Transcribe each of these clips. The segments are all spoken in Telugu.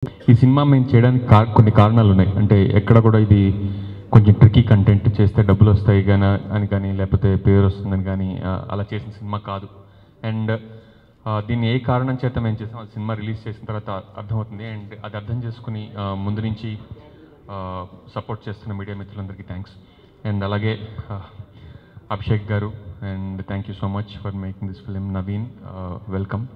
ఈ సినిమా మేము చేయడానికి కొన్ని కారణాలు ఉన్నాయి. అంటే ఎక్కడ కూడా ఇది కొంచెం ట్రికీ కంటెంట్ చేస్తే డబ్బులు వస్తాయి అని కానీ లేకపోతే పేరు వస్తుందని కానీ అలా చేసిన సినిమా కాదు. అండ్ దీన్ని ఏ కారణం చేత మేము చేసాం ఆ సినిమా రిలీజ్ చేసిన తర్వాత అర్థమవుతుంది. అండ్ అది అర్థం చేసుకుని ముందు నుంచి సపోర్ట్ చేస్తున్న మీడియా మిత్రులందరికీ థ్యాంక్స్. అండ్ అలాగే అభిషేక్ గారు and thank you so much for making this film. Naveen, welcome.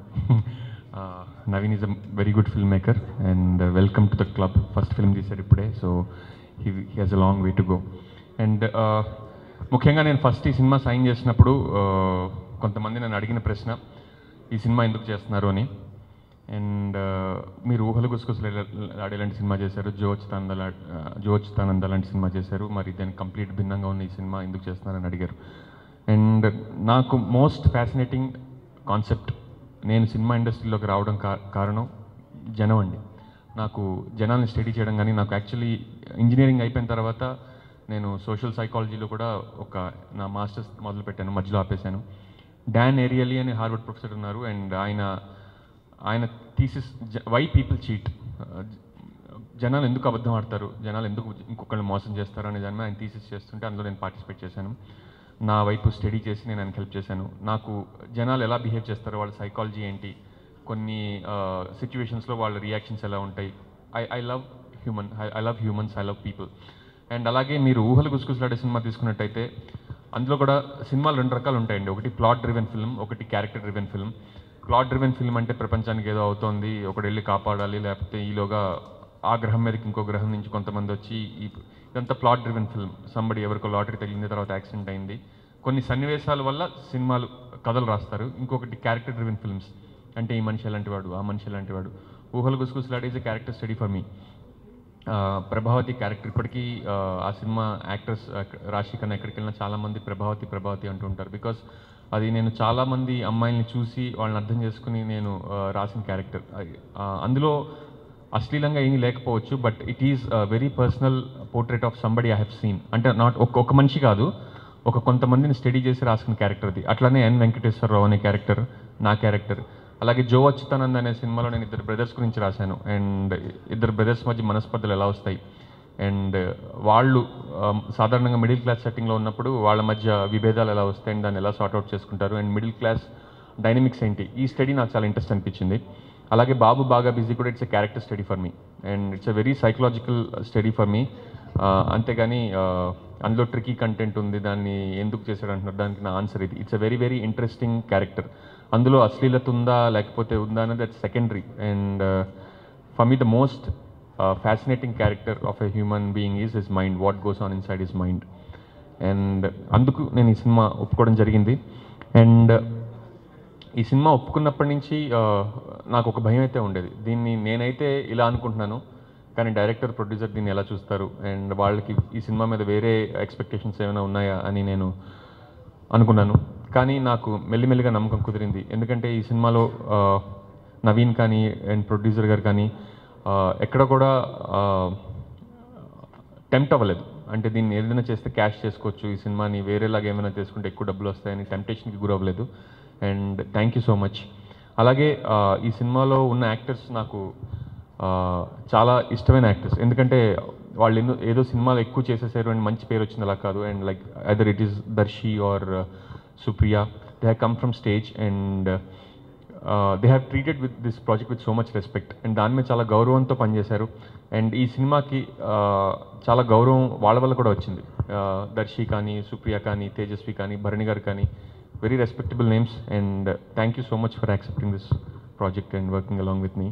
Naveen is a very good filmmaker and welcome to the club. First film తీసారు ఇప్పుడే, so he has a long way to go. And ముఖ్యంగా నేను ఫస్ట్ ఈ సినిమా సైన్ చేసినప్పుడు కొంతమంది నన్ను అడిగిన ప్రశ్న, ఈ సినిమా ఎందుకు చేస్తున్నారు అని. అండ్ మీరు ఊహలు గుసగుసలు ఆడేలాంటి సినిమా చేశారు, జో అచ్యుతానంద లాంటి సినిమా చేశారు, మరి దానికి కంప్లీట్ భిన్నంగా ఉన్న ఈ సినిమా ఎందుకు చేస్తున్నారని అడిగారు. అండ్ నాకు మోస్ట్ ఫ్యాసినేటింగ్ కాన్సెప్ట్, నేను సినిమా ఇండస్ట్రీలోకి రావడం కారణం జనం అండి. నాకు జనాల్ని స్టడీ చేయడం కానీ, నాకు యాక్చువల్లీ ఇంజనీరింగ్ అయిపోయిన తర్వాత నేను సోషల్ సైకాలజీలో కూడా నా మాస్టర్స్ మొదలుపెట్టాను, మధ్యలో ఆపేశాను. డాన్ ఏరియలీ అని హార్వర్డ్ ప్రొఫెసర్ ఉన్నారు. అండ్ ఆయన థీసిస్ వై పీపుల్ చీట్, జనాలు ఎందుకు అబద్ధం ఆడతారు, జనాలు ఎందుకు ఇంకొకళ్ళు మోసం చేస్తారు అనే దాని మీద ఆయన థీసిస్ చేస్తుంటే అందులో నేను పార్టిసిపేట్ చేశాను. నా వైపు స్టడీ చేసి నేను ఆయనకు హెల్ప్ చేశాను. నాకు జనాలు ఎలా బిహేవ్ చేస్తారో, వాళ్ళ సైకాలజీ ఏంటి, కొన్ని సిచ్యువేషన్స్లో వాళ్ళ రియాక్షన్స్ ఎలా ఉంటాయి. I love humans, I love people. And అలాగే మీరు ఊహలు గుసగుసలాడే సినిమా తీసుకున్నట్టయితే అందులో కూడా సినిమాలు రెండు రకాలు ఉంటాయండి. ఒకటి ప్లాట్ డ్రివెన్ ఫిల్మ్, ఒకటి character driven film. Plot driven film అంటే ప్రపంచానికి ఏదో అవుతోంది, ఒకటి వెళ్ళి కాపాడాలి, లేకపోతే ఈలోగా ఆ గ్రహం మీదకి ఇంకో గ్రహం నుంచి కొంతమంది వచ్చి ఇదంతా ప్లాట్ డ్రివెన్ ఫిల్మ్. సంబడి ఎవరికో లాటరీ తగిలింది, తర్వాత యాక్సిడెంట్ అయింది, కొన్ని సన్నివేశాల వల్ల సినిమాలు కథలు రాస్తారు. ఇంకొకటి క్యారెక్టర్ డ్రివెన్ ఫిల్మ్స్, అంటే ఈ మనిషి ఎలాంటి వాడు, ఆ మనిషి ఎలాంటి వాడు. ఊహలు గుసగుసలాడే is a character study for me. Prabhavathi character ఇప్పటికీ ఆ సినిమా యాక్టర్స్ రాశి కన్నా ఎక్కడికి వెళ్ళినా చాలామంది ప్రభావతి అంటూ ఉంటారు. బికాస్ అది నేను చాలామంది అమ్మాయిల్ని చూసి వాళ్ళని అర్థం చేసుకుని నేను రాసిన క్యారెక్టర్. అందులో అశ్లీలంగా ఏమీ లేకపోవచ్చు, but it is very personal portrait of somebody I have seen. అంటే నాట్ ఒక మనిషి కాదు, కొంతమందిని స్టడీ చేసి రాసిన క్యారెక్టర్ అది. అట్లానే ఎన్ వెంకటేశ్వరరావు అనే క్యారెక్టర్ నా క్యారెక్టర్. అలాగే జో అచ్యుతానంద్ అనే సినిమాలో నేను ఇద్దరు బ్రదర్స్ గురించి రాశాను. అండ్ ఇద్దరు బ్రదర్స్ మధ్య మనస్పర్ధలు ఎలా వస్తాయి, అండ్ వాళ్ళు సాధారణంగా మిడిల్ క్లాస్ సెట్టింగ్లో ఉన్నప్పుడు వాళ్ళ మధ్య విభేదాలు ఎలా వస్తాయి, అండ్ దాన్ని ఎలా సార్ట్అవుట్ చేసుకుంటారు, అండ్ మిడిల్ క్లాస్ డైనమిక్స్ ఏంటి. ఈ స్టడీ నాకు చాలా ఇంట్రెస్ట్ అనిపించింది. అలాగే బాబు బాగా బిజీ కూడా it's a character study for me, and it's a very psychological study for మీ. అంతేగాని అందులో ట్రికీ కంటెంట్ ఉంది, దాన్ని ఎందుకు చేశాడు అంటున్నారు, దానికి నా ఆన్సర్ ఇది. It's a very very interesting character. అందులో అశ్లీలత ఉందా లేకపోతే ఉందా అనేది that's secondary. And for me the most fascinating character of a human being is his mind, what goes on inside his mind. And అందుకు నేను ఈ సినిమా ఒప్పుకోవడం జరిగింది. అండ్ ఈ సినిమా ఒప్పుకున్నప్పటి నుంచి నాకు ఒక భయం అయితే ఉండేది. దీన్ని నేనైతే ఇలా అనుకుంటున్నాను, కానీ డైరెక్టర్ ప్రొడ్యూసర్ దీన్ని ఎలా చూస్తారు, అండ్ వాళ్ళకి ఈ సినిమా మీద వేరే ఎక్స్పెక్టేషన్స్ ఏమైనా ఉన్నాయా అని నేను అనుకున్నాను. కానీ నాకు మెల్లిమెల్లిగా నమ్మకం కుదిరింది. ఎందుకంటే ఈ సినిమాలో నవీన్ కానీ అండ్ ప్రొడ్యూసర్ గారు కానీ ఎక్కడ కూడా టెంప్ట్ అవ్వలేదు. అంటే దీన్ని ఏదైనా చేస్తే క్యాష్ చేసుకోవచ్చు, ఈ సినిమాని వేరేలాగా ఏమైనా చేసుకుంటే ఎక్కువ డబ్బులు వస్తాయని టెంప్టేషన్కి గురవ్వలేదు. And thank you so much. అలాగే ఈ సినిమాలో ఉన్న యాక్టర్స్ నాకు చాలా ఇష్టమైన యాక్టర్స్. ఎందుకంటే వాళ్ళు ఏదో సినిమాలు ఎక్కువ చేసేసారు అండ్ మంచి పేరు వచ్చింది అలా కాదు. And like either it is Darshi or Supriya, they have come from stage and they have treated with this project with so much respect. And దాని మీద చాలా గౌరవంతో పనిచేశారు. అండ్ ఈ సినిమాకి చాలా గౌరవం వాళ్ళ వల్ల కూడా వచ్చింది. దర్శి కానీ, సుప్రియ కానీ, తేజస్వి కానీ, భరణి గారు కానీ, very respectable names. And thank you so much for accepting this project and working along with me.